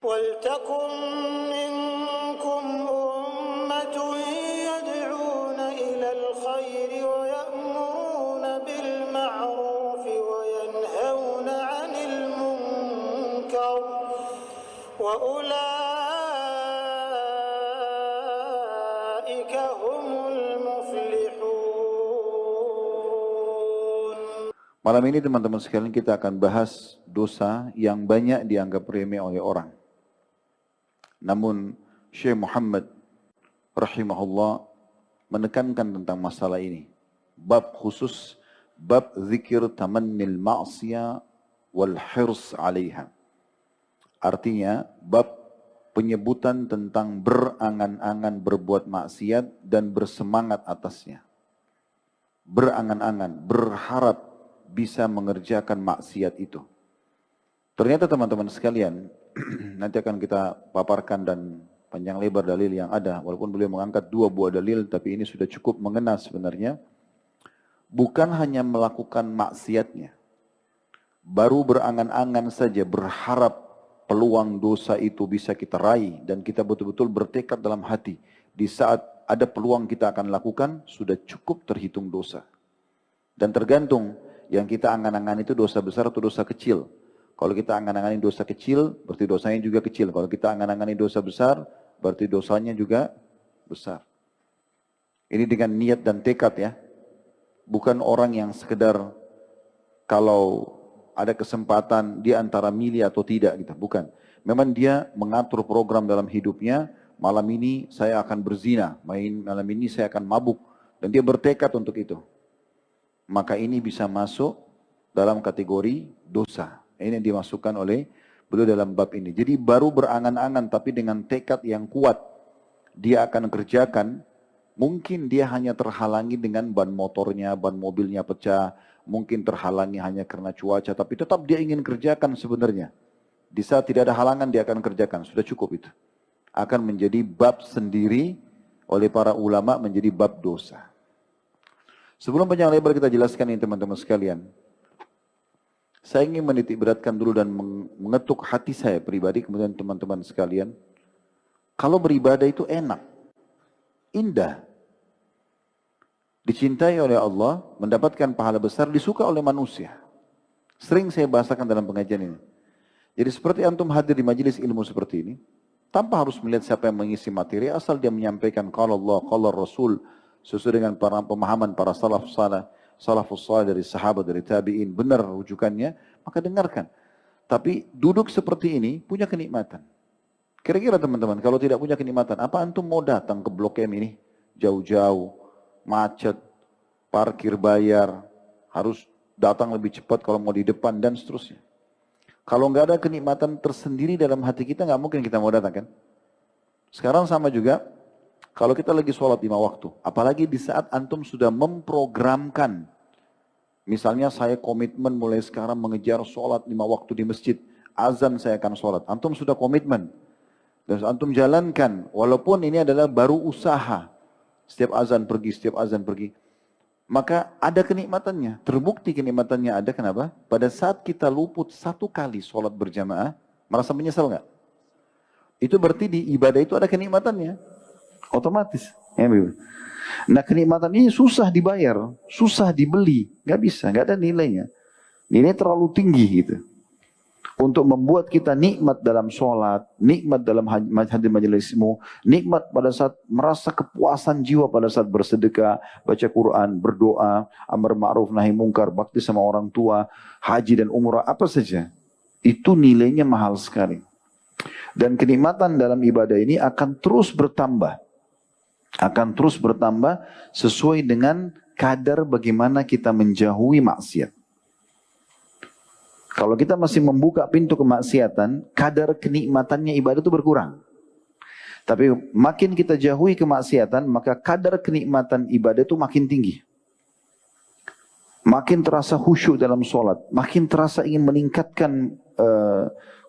وَلْتَكُنْ مِنْكُمْ أُمَّةٌ يَدْعُونَ إِلَى الْخَيْرِ وَيَأْمُرُونَ بِالْمَعْرُوفِ وَيَنْهَوْنَ عَنِ الْمُنْكَرِ وَأُولَئِكَ هُمُ الْمُفْلِحُونَ. Malam ini teman-teman sekalian kita akan bahas dosa yang banyak dianggap remeh oleh orang. Namun Syekh Muhammad rahimahullah menekankan tentang masalah ini. Bab khusus, bab zikir tamannil ma'siyah wal hirs 'alaiha. Artinya bab penyebutan tentang berangan-angan berbuat maksiat dan bersemangat atasnya. Berangan-angan, berharap bisa mengerjakan maksiat itu. Ternyata teman-teman sekalian, nanti akan kita paparkan dan panjang lebar dalil yang ada. Walaupun beliau mengangkat 2 buah dalil, tapi ini sudah cukup mengena sebenarnya. Bukan hanya melakukan maksiatnya. Baru berangan-angan saja, berharap peluang dosa itu bisa kita raih. Dan kita betul-betul bertekad dalam hati. Di saat ada peluang kita akan lakukan, sudah cukup terhitung dosa. Dan tergantung yang kita angan-angan itu dosa besar atau dosa kecil. Kalau kita angan-angani dosa kecil, berarti dosanya juga kecil. Kalau kita angan-angani dosa besar, berarti dosanya juga besar. Ini dengan niat dan tekad ya. Bukan orang yang sekedar kalau ada kesempatan dia antara milih atau tidak gitu. Bukan. Memang dia mengatur program dalam hidupnya. Malam ini saya akan berzina. Malam ini saya akan mabuk. Dan dia bertekad untuk itu. Maka ini bisa masuk dalam kategori dosa. Ini yang dimasukkan oleh beliau dalam bab ini. Jadi baru berangan-angan tapi dengan tekad yang kuat. Dia akan kerjakan. Mungkin dia hanya terhalangi dengan ban motornya, ban mobilnya pecah. Mungkin terhalangi hanya karena cuaca. Tapi tetap dia ingin kerjakan sebenarnya. Di saat tidak ada halangan dia akan kerjakan. Sudah cukup itu. Akan menjadi bab sendiri oleh para ulama menjadi bab dosa. Sebelum panjang lebar kita jelaskan ini teman-teman sekalian. Saya ingin menitik beratkan dulu dan mengetuk hati saya pribadi, kemudian teman-teman sekalian. Kalau beribadah itu enak, indah. Dicintai oleh Allah, mendapatkan pahala besar, disuka oleh manusia. Sering saya bahasakan dalam pengajian ini. Jadi seperti antum hadir di majelis ilmu seperti ini, tanpa harus melihat siapa yang mengisi materi, asal dia menyampaikan qala Allah, qala Rasul, sesuai dengan pemahaman para salafus salih dari sahabat, dari tabi'in, benar rujukannya, maka dengarkan. Tapi duduk seperti ini punya kenikmatan. Kira-kira teman-teman, kalau tidak punya kenikmatan, apa antum mau datang ke Blok M ini? Jauh-jauh, macet, parkir bayar, harus datang lebih cepat kalau mau di depan, dan seterusnya. Kalau nggak ada kenikmatan tersendiri dalam hati kita, nggak mungkin kita mau datang kan? Sekarang sama juga, kalau kita lagi sholat 5 waktu, apalagi di saat antum sudah memprogramkan. Misalnya saya komitmen mulai sekarang mengejar sholat 5 waktu di masjid. Azan saya akan sholat. Antum sudah komitmen. Dan antum jalankan. Walaupun ini adalah baru usaha. Setiap azan pergi. Maka ada kenikmatannya. Terbukti kenikmatannya ada. Kenapa? Pada saat kita luput 1 kali sholat berjamaah, merasa menyesal nggak? Itu berarti di ibadah itu ada kenikmatannya. Otomatis. Nah kenikmatan ini susah dibayar, susah dibeli, nggak bisa, nggak ada nilainya. Nilai terlalu tinggi gitu. Untuk membuat kita nikmat dalam sholat, nikmat dalam hadir majelismu, nikmat pada saat merasa kepuasan jiwa pada saat bersedekah, baca Quran, berdoa, amar ma'ruf nahi mungkar, bakti sama orang tua, haji dan umrah, apa saja. Itu nilainya mahal sekali. Dan kenikmatan dalam ibadah ini akan terus bertambah. Akan terus bertambah sesuai dengan kadar bagaimana kita menjauhi maksiat. Kalau kita masih membuka pintu kemaksiatan, kadar kenikmatannya ibadah itu berkurang. Tapi makin kita jauhi kemaksiatan, maka kadar kenikmatan ibadah itu makin tinggi. Makin terasa khusyuk dalam sholat, makin terasa ingin meningkatkan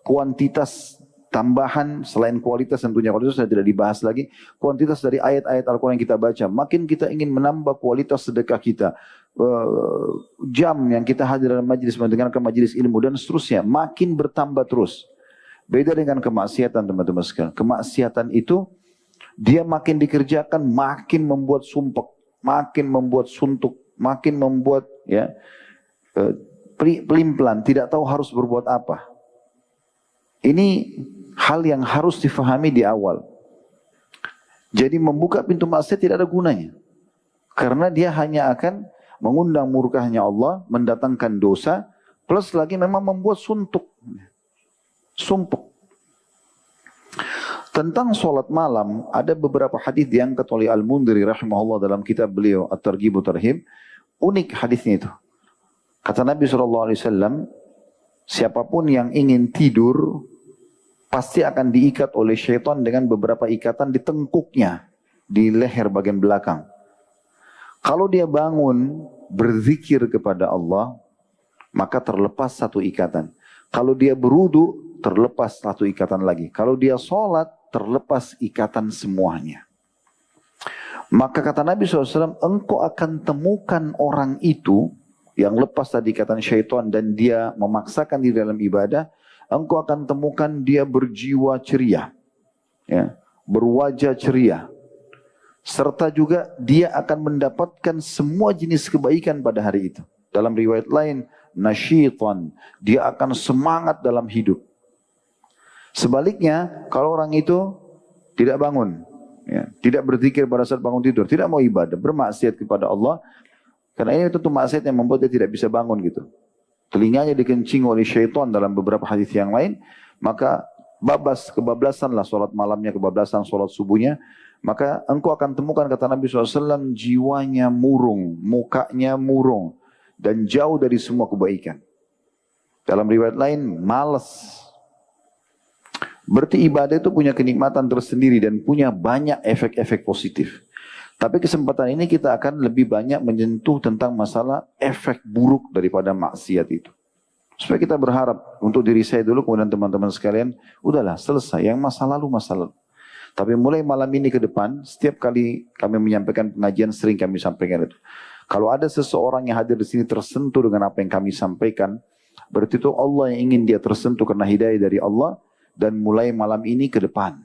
kuantitas tambahan selain kualitas, tentunya kualitas sudah tidak dibahas lagi. Kuantitas dari ayat-ayat Al-Quran yang kita baca. Makin kita ingin menambah kualitas sedekah kita. Jam yang kita hadir dalam majelis, mendengarkan majelis ilmu dan seterusnya. Makin bertambah terus. Beda dengan kemaksiatan teman-teman sekalian. Kemaksiatan itu dia makin dikerjakan makin membuat sumpek, makin membuat suntuk, makin membuat ya pelin-pelan, tidak tahu harus berbuat apa. Ini hal yang harus difahami di awal. Jadi membuka pintu maksiat tidak ada gunanya. Karena dia hanya akan mengundang murkahnya Allah, mendatangkan dosa, plus lagi memang membuat suntuk. Sumpuk. Tentang sholat malam, ada beberapa hadis diangkat oleh Al-Mundhiri rahimahullah dalam kitab beliau At-Targhib wa Tarhib. Unik hadisnya itu. Kata Nabi SAW, siapapun yang ingin tidur, pasti akan diikat oleh syaitan dengan beberapa ikatan di tengkuknya, di leher bagian belakang. Kalau dia bangun, berzikir kepada Allah, maka terlepas satu ikatan. Kalau dia berudu, terlepas satu ikatan lagi. Kalau dia sholat, terlepas ikatan semuanya. Maka kata Nabi SAW, engkau akan temukan orang itu, yang lepas tadi ikatan syaitan dan dia memaksakan diri dalam ibadah, engkau akan temukan dia berjiwa ceria, ya, berwajah ceria. Serta juga dia akan mendapatkan semua jenis kebaikan pada hari itu. Dalam riwayat lain, nasyitan, dia akan semangat dalam hidup. Sebaliknya, kalau orang itu tidak bangun, ya, tidak berzikir pada saat bangun tidur, tidak mau ibadah, bermaksiat kepada Allah, karena ini tentu maksiat yang membuat dia tidak bisa bangun gitu. Telinganya dikencing oleh syaitan dalam beberapa hadis yang lain, maka kebablasanlah sholat malamnya, kebablasan sholat subuhnya, maka engkau akan temukan, kata Nabi SAW, jiwanya murung, mukanya murung, dan jauh dari semua kebaikan. Dalam riwayat lain, malas. Berarti ibadah itu punya kenikmatan tersendiri dan punya banyak efek-efek positif. Tapi kesempatan ini kita akan lebih banyak menyentuh tentang masalah efek buruk daripada maksiat itu. Supaya kita berharap untuk diri saya dulu, kemudian teman-teman sekalian, udahlah selesai, yang masa lalu, masa lalu. Tapi mulai malam ini ke depan, setiap kali kami menyampaikan pengajian, sering kami sampaikan itu. Kalau ada seseorang yang hadir di sini tersentuh dengan apa yang kami sampaikan, berarti itu Allah yang ingin dia tersentuh karena hidayah dari Allah, dan mulai malam ini ke depan.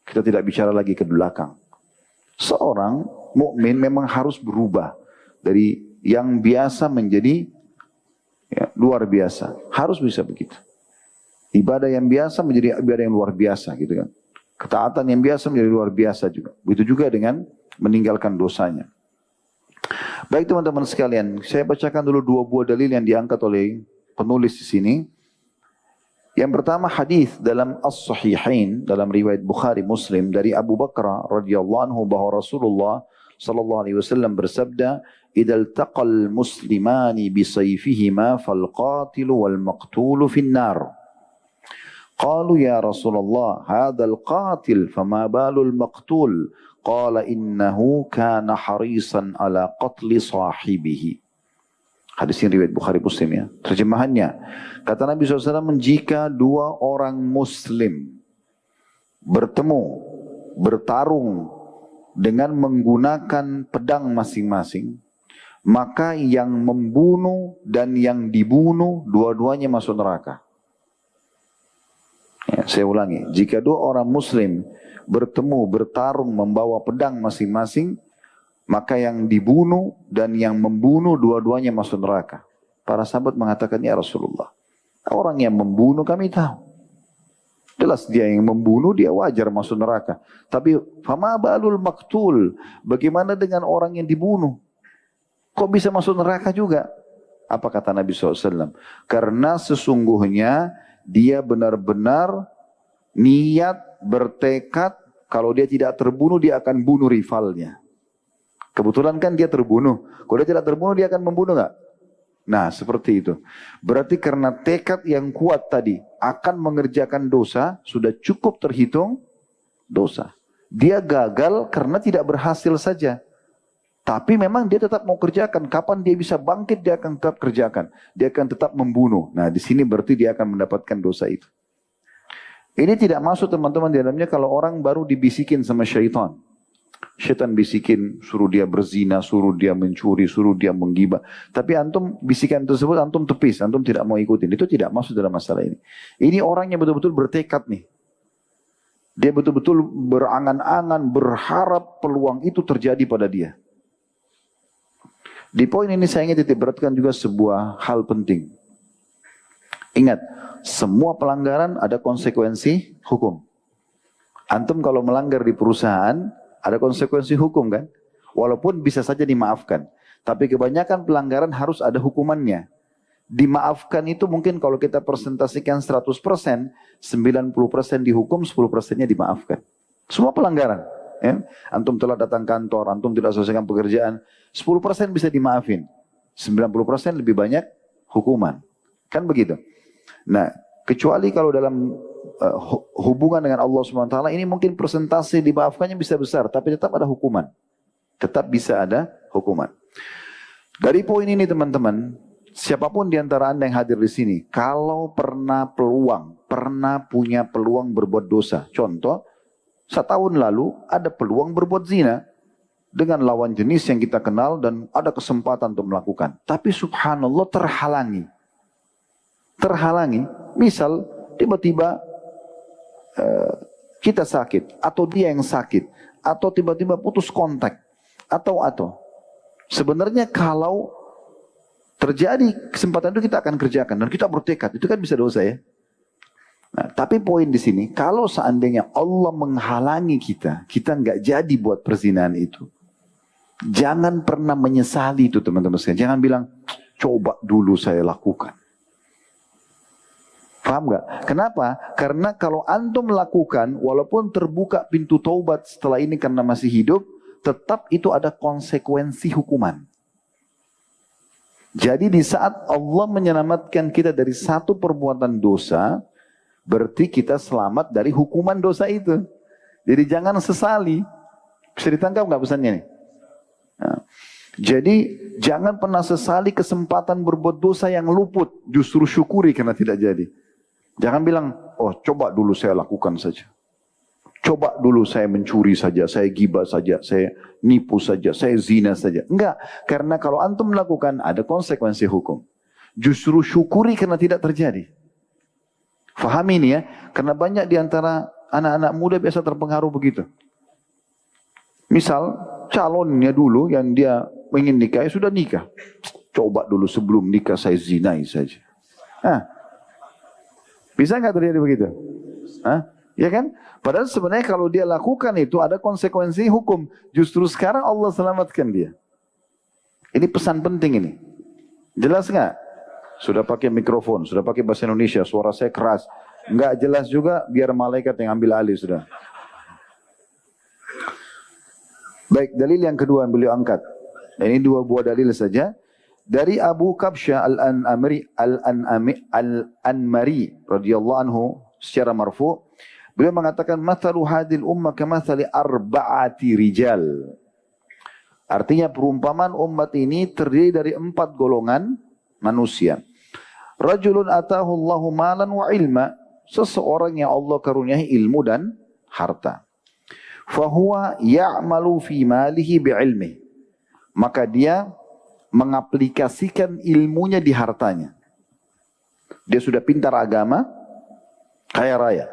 Kita tidak bicara lagi ke belakang. Seorang mukmin memang harus berubah dari yang biasa menjadi ya, luar biasa. Harus bisa begitu. Ibadah yang biasa menjadi ibadah yang luar biasa gitu kan. Ketaatan yang biasa menjadi luar biasa juga. Begitu juga dengan meninggalkan dosanya. Baik teman-teman sekalian, saya bacakan dulu dua buah dalil yang diangkat oleh penulis di sini. Yang pertama hadis dalam As-Sahihain, dalam riwayat Bukhari Muslim dari Abu Bakar radhiyallahu anhu bahwa Rasulullah sallallahu alaihi wasallam bersabda, "Idzal taqal muslimani bi sayfihima fal qatilu wal maqtulu fin nar." Qalu ya Rasulullah, hadzal qatil fama balul maqtul? Qala innahu kana harisan ala qatli sahibihi. Hadis ini riwayat Bukhari Muslim ya. Terjemahannya, kata Nabi SAW, jika dua orang Muslim bertemu, bertarung dengan menggunakan pedang masing-masing, maka yang membunuh dan yang dibunuh dua-duanya masuk neraka. Ya, saya ulangi, jika dua orang Muslim bertemu, bertarung, membawa pedang masing-masing, maka yang dibunuh dan yang membunuh dua-duanya masuk neraka. Para sahabat mengatakan, ya Rasulullah, orang yang membunuh kami tahu. Jelas dia yang membunuh, dia wajar masuk neraka. Tapi, fama balul maktul, bagaimana dengan orang yang dibunuh? Kok bisa masuk neraka juga? Apa kata Nabi SAW? Karena sesungguhnya dia benar-benar niat, bertekad, kalau dia tidak terbunuh, dia akan bunuh rivalnya. Kebetulan kan dia terbunuh. Kalau dia tidak terbunuh, dia akan membunuh nggak? Nah, seperti itu. Berarti karena tekad yang kuat tadi akan mengerjakan dosa, sudah cukup terhitung dosa. Dia gagal karena tidak berhasil saja. Tapi memang dia tetap mau kerjakan. Kapan dia bisa bangkit, dia akan tetap kerjakan. Dia akan tetap membunuh. Nah, di sini berarti dia akan mendapatkan dosa itu. Ini tidak masuk teman-teman di dalamnya kalau orang baru dibisikin sama syaitan. Syaitan bisikin, suruh dia berzina, suruh dia mencuri, suruh dia menggibah. Tapi antum bisikan tersebut antum tepis, antum tidak mau ikutin. Itu tidak masuk dalam masalah ini. Ini orangnya betul-betul bertekad nih. Dia betul-betul berangan-angan, berharap peluang itu terjadi pada dia. Di poin ini saya ingin titik beratkan juga sebuah hal penting. Ingat, semua pelanggaran ada konsekuensi hukum. Antum kalau melanggar di perusahaan, ada konsekuensi hukum kan? Walaupun bisa saja dimaafkan. Tapi kebanyakan pelanggaran harus ada hukumannya. Dimaafkan itu mungkin kalau kita persentasikan 100%, 90% dihukum, 10%-nya dimaafkan. Semua pelanggaran. Ya? Antum telah datang kantor, antum tidak selesaikan pekerjaan, 10% bisa dimaafin. 90% lebih banyak hukuman. Kan begitu. Nah, kecuali kalau dalam hubungan dengan Allah SWT, ini mungkin persentase dimaafkannya bisa besar, tapi tetap ada hukuman. Tetap bisa ada hukuman. Dari poin ini teman-teman, siapapun di antara Anda yang hadir di sini, kalau pernah punya peluang berbuat dosa. Contoh, 1 tahun lalu ada peluang berbuat zina dengan lawan jenis yang kita kenal dan ada kesempatan untuk melakukan. Tapi subhanallah terhalangi. Misal tiba-tiba kita sakit atau dia yang sakit atau tiba-tiba putus kontak atau sebenarnya kalau terjadi kesempatan itu kita akan kerjakan dan kita bertekad, itu kan bisa dosa ya. Nah, tapi poin di sini, kalau seandainya Allah menghalangi kita nggak jadi buat perzinahan itu, jangan pernah menyesali itu teman-teman sekalian. Jangan bilang coba dulu saya lakukan. Paham gak? Kenapa? Karena kalau antum melakukan, walaupun terbuka pintu taubat setelah ini karena masih hidup, tetap itu ada konsekuensi hukuman. Jadi di saat Allah menyelamatkan kita dari satu perbuatan dosa, berarti kita selamat dari hukuman dosa itu. Jadi jangan sesali. Bisa ditangkap gak pesannya nih? Nah, jadi jangan pernah sesali kesempatan berbuat dosa yang luput. Justru syukuri karena tidak jadi. Jangan bilang, oh coba dulu saya lakukan saja. Coba dulu saya mencuri saja, saya gibah saja, saya nipu saja, saya zina saja. Enggak, karena kalau antum melakukan ada konsekuensi hukum. Justru syukuri karena tidak terjadi. Fahami ini ya, karena banyak di antara anak-anak muda biasa terpengaruh begitu. Misal calonnya dulu yang dia ingin nikah, ya sudah nikah. Coba dulu sebelum nikah saya zinai saja. Bisa nggak terjadi begitu? Ya kan? Padahal sebenarnya kalau dia lakukan itu ada konsekuensi hukum. Justru sekarang Allah selamatkan dia. Ini pesan penting ini. Jelas nggak? Sudah pakai mikrofon, sudah pakai bahasa Indonesia, suara saya keras. Nggak jelas juga, biar malaikat yang ambil alih sudah. Baik, dalil yang kedua yang beliau angkat. Ini 2 buah dalil saja. Dari Abu Kabsyah Al-Anmari radhiyallahu anhu secara marfu, beliau mengatakan mathalu hadil ummah kamathali arba'ati rijal. Artinya perumpamaan umat ini terdiri dari 4 golongan manusia. Rajulun atahu Allahu malan wa ilma, seseorang yang Allah karuniai ilmu dan harta. Fahuwa ya'malu fi malihi bi'ilmi, maka dia mengaplikasikan ilmunya di hartanya. Dia sudah pintar agama, kaya raya.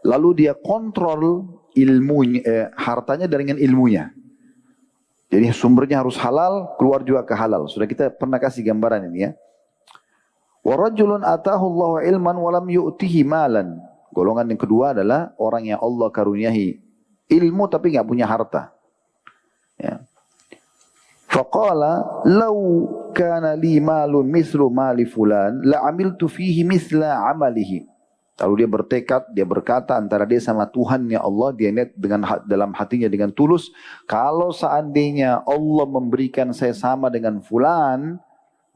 Lalu dia kontrol ilmunya, hartanya dengan ilmunya. Jadi sumbernya harus halal, keluar juga ke halal. Sudah kita pernah kasih gambaran ini ya. Wa rajulun atahu Allahu ilman wa lam yu'tihi malan. Golongan yang kedua adalah orang yang Allah karuniai ilmu tapi enggak punya harta. Ya. Faqala law kana li malun mislu mali fulan la amiltu fihi misla amalihi. Lalu dia bertekad, dia berkata antara dia sama Tuhannya Allah, dia niat dengan dalam hatinya dengan tulus, kalau seandainya Allah memberikan saya sama dengan fulan,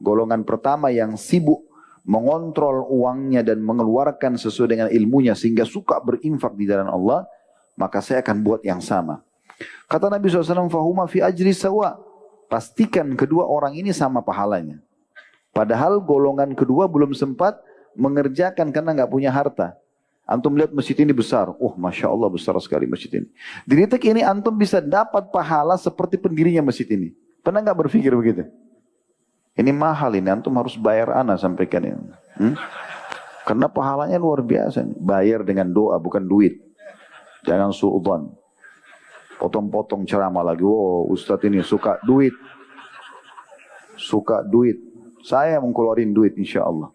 golongan pertama yang sibuk mengontrol uangnya dan mengeluarkan sesuai dengan ilmunya sehingga suka berinfak di jalan Allah, maka saya akan buat yang sama. Kata Nabi SAW, fahuma fi ajri sawa. Pastikan kedua orang ini sama pahalanya. Padahal golongan kedua belum sempat mengerjakan karena nggak punya harta. Antum lihat masjid ini besar. Oh, Masya Allah besar sekali masjid ini. Di detik ini antum bisa dapat pahala seperti pendirinya masjid ini. Pernah nggak berpikir begitu? Ini mahal ini, antum harus bayar ana sampaikan ini. Karena pahalanya luar biasa. Bayar dengan doa, bukan duit. Jangan su'udzon. Potong-potong ceramah lagi. Wow, Ustadz ini suka duit. Suka duit. Saya mengkeluarin duit insya Allah.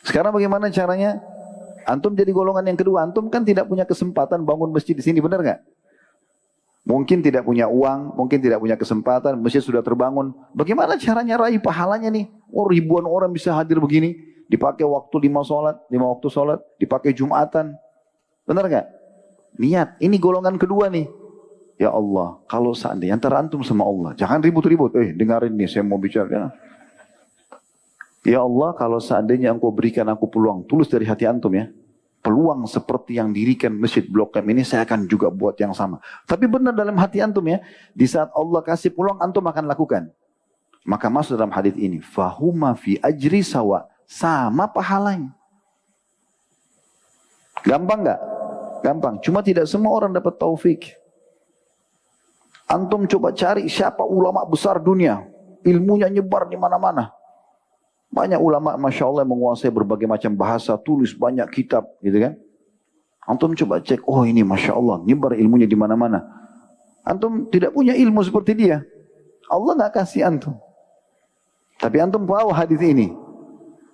Sekarang bagaimana caranya? Antum jadi golongan yang kedua. Antum kan tidak punya kesempatan bangun masjid di sini, benar nggak? Mungkin tidak punya uang, mungkin tidak punya kesempatan, masjid sudah terbangun. Bagaimana caranya raih pahalanya nih? Oh, ribuan orang bisa hadir begini, dipakai waktu 5 waktu sholat, dipakai Jumatan. Benar nggak? Niat, ini golongan kedua nih. Ya Allah, kalau seandainya antara antum sama Allah, jangan ribut-ribut. Dengarin nih, saya mau bicara. Ya Allah, kalau seandainya engkau berikan aku peluang, tulus dari hati antum ya. Peluang seperti yang dirikan masjid Blok M ini, saya akan juga buat yang sama. Tapi benar dalam hati antum ya, di saat Allah kasih peluang, antum akan lakukan. Maka masuk dalam hadis ini, fahuma fi ajri sawa, sama pahalanya. Gampang nggak? Gampang. Cuma tidak semua orang dapat taufik. Antum coba cari siapa ulama besar dunia, ilmunya nyebar di mana-mana. Banyak ulama, Masya Allah, yang menguasai berbagai macam bahasa, tulis banyak kitab, gitu kan. Antum coba cek, oh ini Masya Allah, nyebar ilmunya di mana-mana. Antum tidak punya ilmu seperti dia. Allah nggak kasih antum. Tapi antum bawa hadis ini.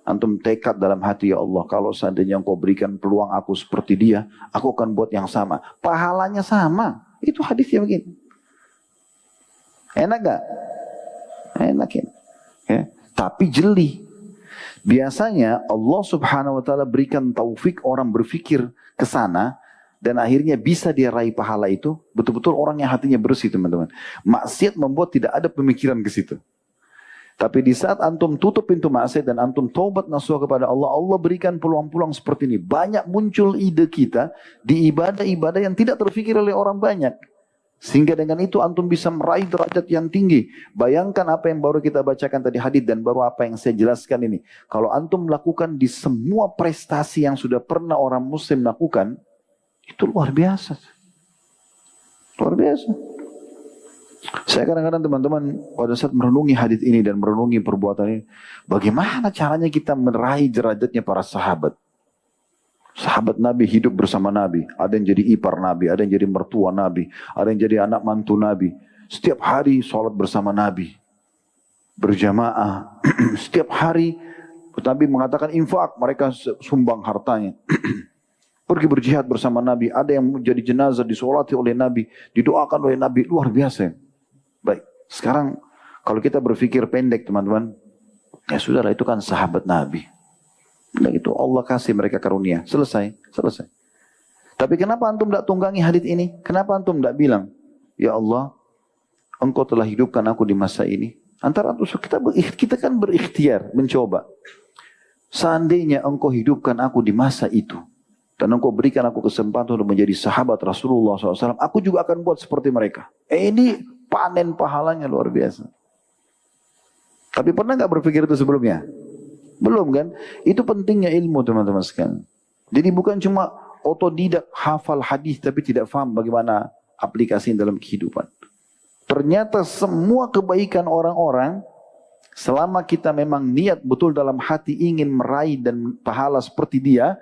Antum tekad dalam hati, ya Allah, kalau seandainya engkau berikan peluang aku seperti dia, aku akan buat yang sama. Pahalanya sama. Itu hadisnya begini. Enak gak? Enak ya. Tapi jeli. Biasanya Allah subhanahu wa ta'ala berikan taufik orang berfikir ke sana, dan akhirnya bisa dia raih pahala itu, betul-betul orang yang hatinya bersih teman-teman. Maksiat membuat tidak ada pemikiran ke situ. Tapi di saat antum tutup pintu maksiat dan antum taubat nasuha kepada Allah, Allah berikan peluang-peluang seperti ini. Banyak muncul ide kita di ibadah-ibadah yang tidak terfikir oleh orang banyak. Sehingga dengan itu antum bisa meraih derajat yang tinggi. Bayangkan apa yang baru kita bacakan tadi hadis dan baru apa yang saya jelaskan ini. Kalau antum melakukan di semua prestasi yang sudah pernah orang muslim lakukan, itu luar biasa. Luar biasa. Saya kadang-kadang teman-teman pada saat merenungi hadis ini dan merenungi perbuatan ini, bagaimana caranya kita meraih derajatnya para sahabat. Sahabat Nabi hidup bersama Nabi. Ada yang jadi ipar Nabi, ada yang jadi mertua Nabi, ada yang jadi anak mantu Nabi. Setiap hari sholat bersama Nabi. Berjamaah. Setiap hari Nabi mengatakan infak, mereka sumbang hartanya. Pergi berjihad bersama Nabi. Ada yang jadi jenazah disolati oleh Nabi, didoakan oleh Nabi. Luar biasa. Baik, sekarang kalau kita berpikir pendek teman-teman, ya sudahlah, itu kan sahabat Nabi. Nah itu Allah kasih mereka karunia. Selesai. Tapi kenapa antum tidak tunggangi hadis ini? Kenapa antum tidak bilang, ya Allah, engkau telah hidupkan aku di masa ini. Antara antum, kita kan berikhtiar, mencoba. Seandainya engkau hidupkan aku di masa itu, dan engkau berikan aku kesempatan untuk menjadi sahabat Rasulullah SAW, aku juga akan buat seperti mereka. Ini panen pahalanya luar biasa. Tapi pernah nggak berpikir itu sebelumnya? Belum kan? Itu pentingnya ilmu teman-teman sekalian. Jadi bukan cuma otodidak hafal hadis tapi tidak faham bagaimana aplikasi dalam kehidupan. Ternyata semua kebaikan orang-orang, selama kita memang niat betul dalam hati ingin meraih dan pahala seperti dia,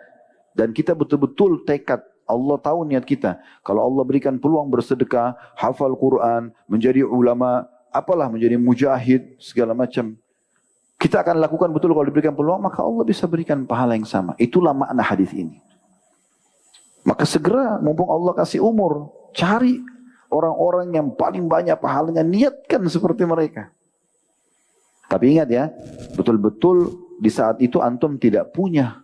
dan kita betul-betul tekad, Allah tahu niat kita. Kalau Allah berikan peluang bersedekah, hafal Quran, menjadi ulama, apalah, menjadi mujahid, segala macam, kita akan lakukan betul kalau diberikan peluang, maka Allah bisa berikan pahala yang sama. Itulah makna hadis ini. Maka segera, mumpung Allah kasih umur, cari orang-orang yang paling banyak pahalanya, niatkan seperti mereka. Tapi ingat ya, betul-betul di saat itu antum tidak punya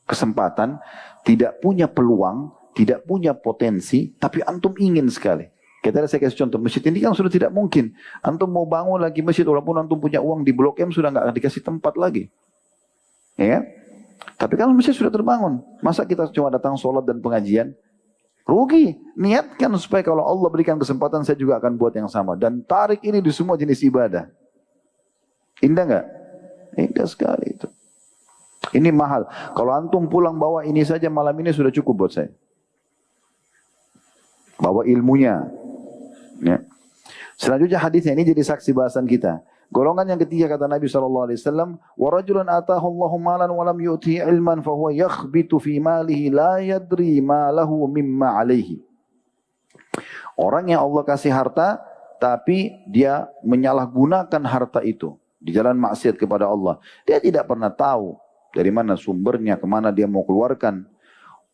kesempatan, tidak punya peluang, tidak punya potensi, tapi antum ingin sekali. Kita saya kasih contoh, masjid ini kan sudah tidak mungkin. Antum mau bangun lagi masjid, walaupun antum punya uang di Blok M sudah nggak dikasih tempat lagi. Ya kan? Tapi kan masjid sudah terbangun. Masa kita cuma datang sholat dan pengajian? Rugi. Niatkan supaya kalau Allah berikan kesempatan, saya juga akan buat yang sama. Dan tarik ini di semua jenis ibadah. Indah nggak? Indah sekali itu. Ini mahal. Kalau antum pulang bawa ini saja malam ini sudah cukup buat saya. Bawa ilmunya. Ya. Selanjutnya hadisnya ini jadi saksi bahasan kita. Golongan yang ketiga kata Nabi SAW, وَرَجُلًا آتَاهُ اللَّهُ مَالًا وَلَمْ يُؤْتِهِ عِلْمًا فَهُوَ يَخْبِتُ فِي مَالِهِ لَا يَدْرِي مَا لَهُ مِمَّا عَلَيْهِ. Orang yang Allah kasih harta, tapi dia menyalahgunakan harta itu di jalan maksiat kepada Allah. Dia tidak pernah tahu dari mana sumbernya, kemana dia mau keluarkan.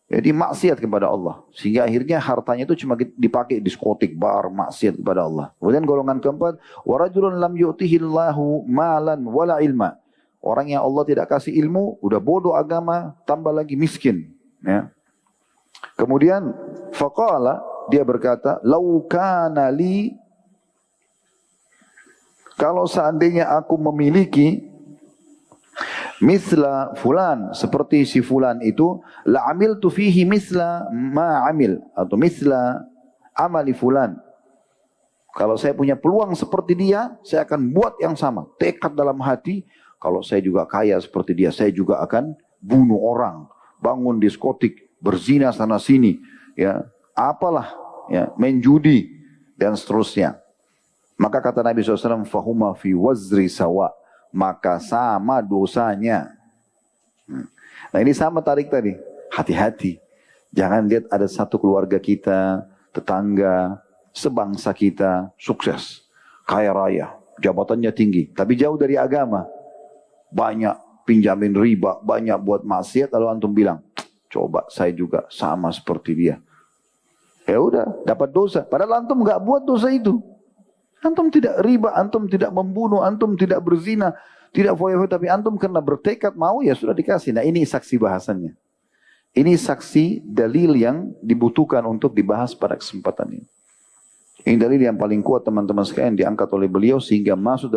Jadi maksiat kepada Allah. Sehingga akhirnya hartanya itu cuma dipakai diskotik, bar, maksiat kepada Allah. Kemudian golongan keempat, وَرَجُلٌ لَمْ يُؤْتِهِ اللَّهُ مَالًا وَلَا عِلْمًا. Orang yang Allah tidak kasih ilmu, udah bodoh agama, tambah lagi miskin. Ya. Kemudian, faqala, dia berkata, لَوْ كَانَ لِي, kalau seandainya aku memiliki misla fulan, seperti si fulan itu, la amiltu fihi misla ma amil, atau misla amali fulan. Kalau saya punya peluang seperti dia, saya akan buat yang sama. Tekad dalam hati, kalau saya juga kaya seperti dia, saya juga akan bunuh orang, bangun diskotik, berzina sana sini, ya, apalah, ya, main judi dan seterusnya. Maka kata Nabi SAW, fahuma fi wazri sawa, maka sama dosanya. Nah ini sama tarik tadi. Hati-hati. Jangan lihat ada satu keluarga kita, tetangga, sebangsa kita, sukses. Kaya raya, jabatannya tinggi. Tapi jauh dari agama. Banyak pinjamin riba, banyak buat maksiat. Lalu antum bilang, coba saya juga sama seperti dia. Ya udah, dapat dosa. Padahal antum nggak buat dosa itu. Antum tidak riba, antum tidak membunuh, antum tidak berzina, tidak foya-foya, tapi antum karena bertekad mau, ya sudah dikasih. Nah ini saksi bahasannya. Ini saksi dalil yang dibutuhkan untuk dibahas pada kesempatan ini. Ini dalil yang paling kuat teman-teman sekalian diangkat oleh beliau sehingga masuk dalam